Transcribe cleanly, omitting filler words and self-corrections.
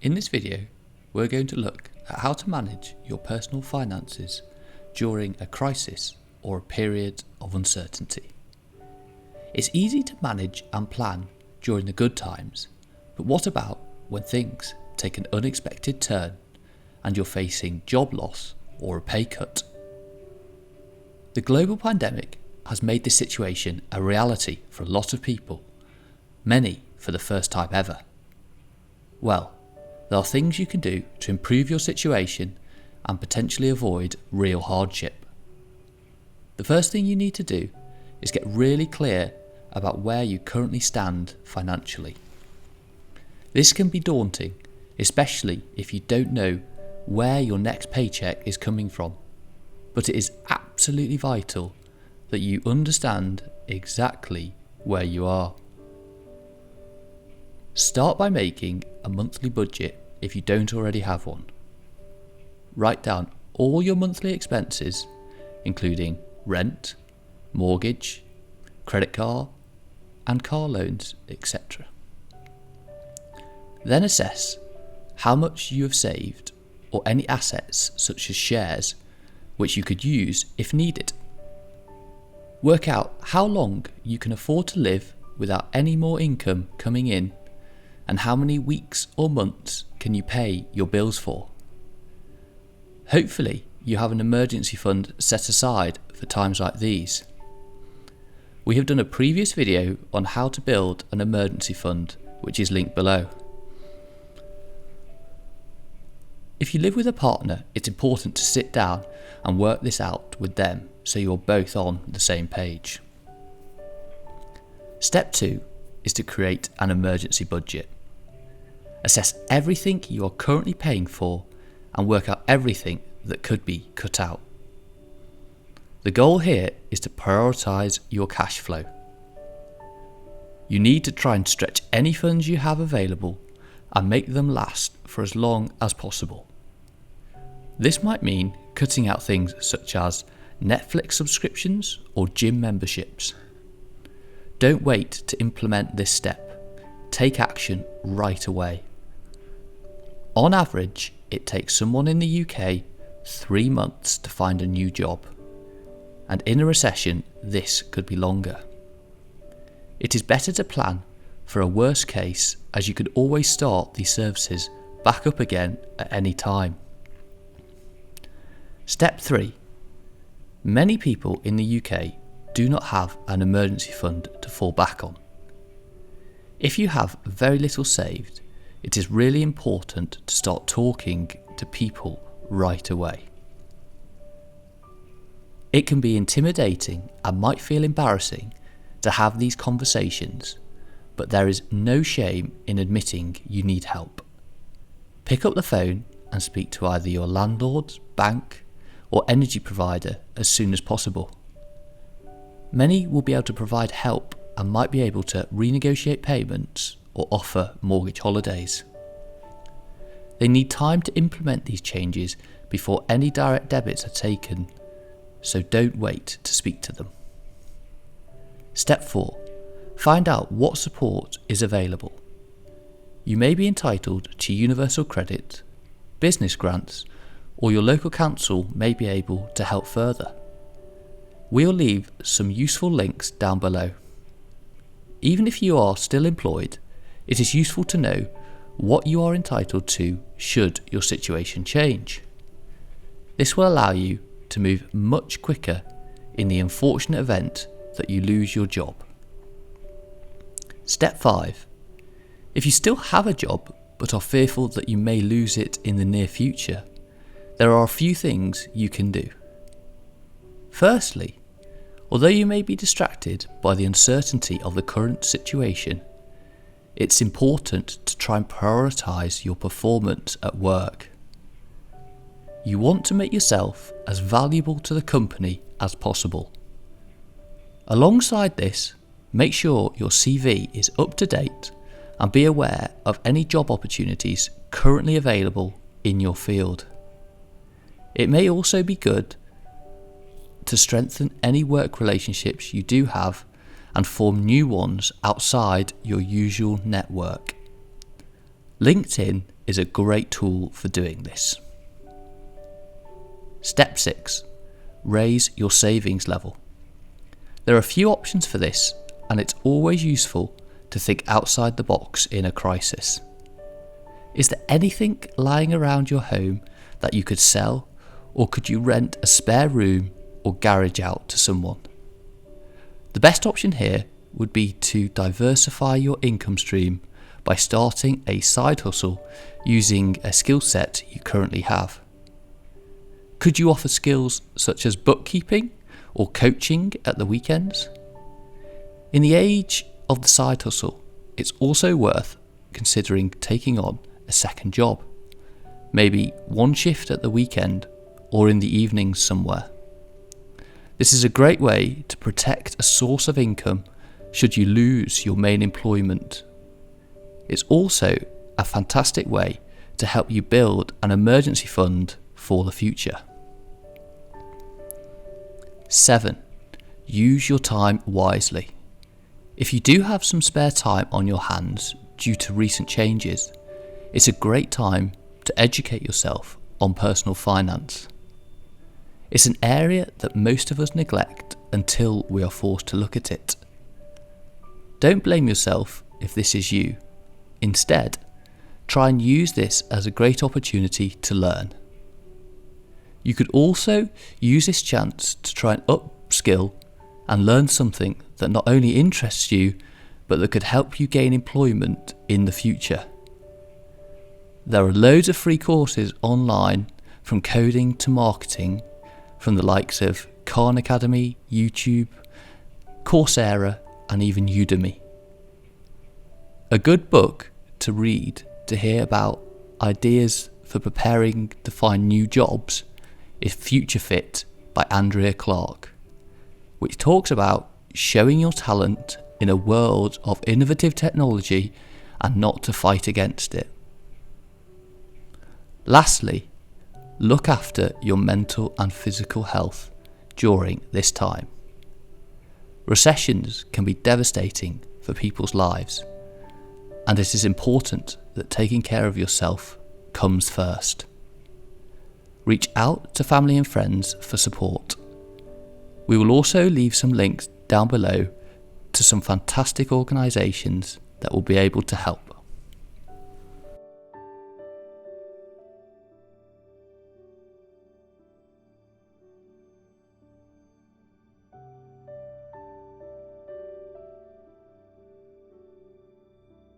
In this video, we're going to look at how to manage your personal finances during a crisis or a period of uncertainty. It's easy to manage and plan during the good times, but what about when things take an unexpected turn and you're facing job loss or a pay cut? The global pandemic has made this situation a reality for a lot of people, many for the first time ever. Well, there are things you can do to improve your situation and potentially avoid real hardship. The first thing you need to do is get really clear about where you currently stand financially. This can be daunting, especially if you don't know where your next paycheck is coming from, but it is absolutely vital that you understand exactly where you are. Start by making a monthly budget if you don't already have one. Write down all your monthly expenses, including rent, mortgage, credit card, and car loans, etc. Then assess how much you have saved or any assets such as shares which you could use if needed. Work out how long you can afford to live without any more income coming in, and how many weeks or months can you pay your bills for. Hopefully you have an emergency fund set aside for times like these. We have done a previous video on how to build an emergency fund, which is linked below. If you live with a partner, it's important to sit down and work this out with them so you're both on the same page. Step 2 is to create an emergency budget. Assess everything you are currently paying for and work out everything that could be cut out. The goal here is to prioritise your cash flow. You need to try and stretch any funds you have available and make them last for as long as possible. This might mean cutting out things such as Netflix subscriptions or gym memberships. Don't wait to implement this step. Take action right away. On average, it takes someone in the UK 3 months to find a new job, and in a recession this could be longer. It is better to plan for a worst case, as you could always start these services back up again at any time. Step 3. Many people in the UK do not have an emergency fund to fall back on. If you have very little saved, it is really important to start talking to people right away. It can be intimidating and might feel embarrassing to have these conversations, but there is no shame in admitting you need help. Pick up the phone and speak to either your landlord, bank, or energy provider as soon as possible. Many will be able to provide help and might be able to renegotiate payments or offer mortgage holidays. They need time to implement these changes before any direct debits are taken, so don't wait to speak to them. Step 4. Find out what support is available. You may be entitled to universal credit, business grants, or your local council may be able to help further. We'll leave some useful links down below. Even if you are still employed, it is useful to know what you are entitled to should your situation change. This will allow you to move much quicker in the unfortunate event that you lose your job. Step 5. If you still have a job but are fearful that you may lose it in the near future, there are a few things you can do. Firstly, although you may be distracted by the uncertainty of the current situation, it's important to try and prioritise your performance at work. You want to make yourself as valuable to the company as possible. Alongside this, make sure your CV is up to date and be aware of any job opportunities currently available in your field. It may also be good to strengthen any work relationships you do have and form new ones outside your usual network. LinkedIn is a great tool for doing this. Step 6. Raise your savings level. There are a few options for this, and it's always useful to think outside the box in a crisis. Is there anything lying around your home that you could sell, or could you rent a spare room or garage out to someone? The best option here would be to diversify your income stream by starting a side hustle using a skill set you currently have. Could you offer skills such as bookkeeping or coaching at the weekends? In the age of the side hustle, it's also worth considering taking on a second job, maybe one shift at the weekend or in the evenings somewhere. This is a great way to protect a source of income should you lose your main employment. It's also a fantastic way to help you build an emergency fund for the future. 7. Use your time wisely. If you do have some spare time on your hands due to recent changes, it's a great time to educate yourself on personal finance. It's an area that most of us neglect until we are forced to look at it. Don't blame yourself if this is you. Instead, try and use this as a great opportunity to learn. You could also use this chance to try and upskill and learn something that not only interests you, but that could help you gain employment in the future. There are loads of free courses online, from coding to marketing, from the likes of Khan Academy, YouTube, Coursera, and even Udemy. A good book to read to hear about ideas for preparing to find new jobs is Future Fit by Andrea Clark, which talks about showing your talent in a world of innovative technology and not to fight against it. Lastly, look after your mental and physical health during this time. Recessions can be devastating for people's lives, and it is important that taking care of yourself comes first. Reach out to family and friends for support. We will also leave some links down below to some fantastic organisations that will be able to help.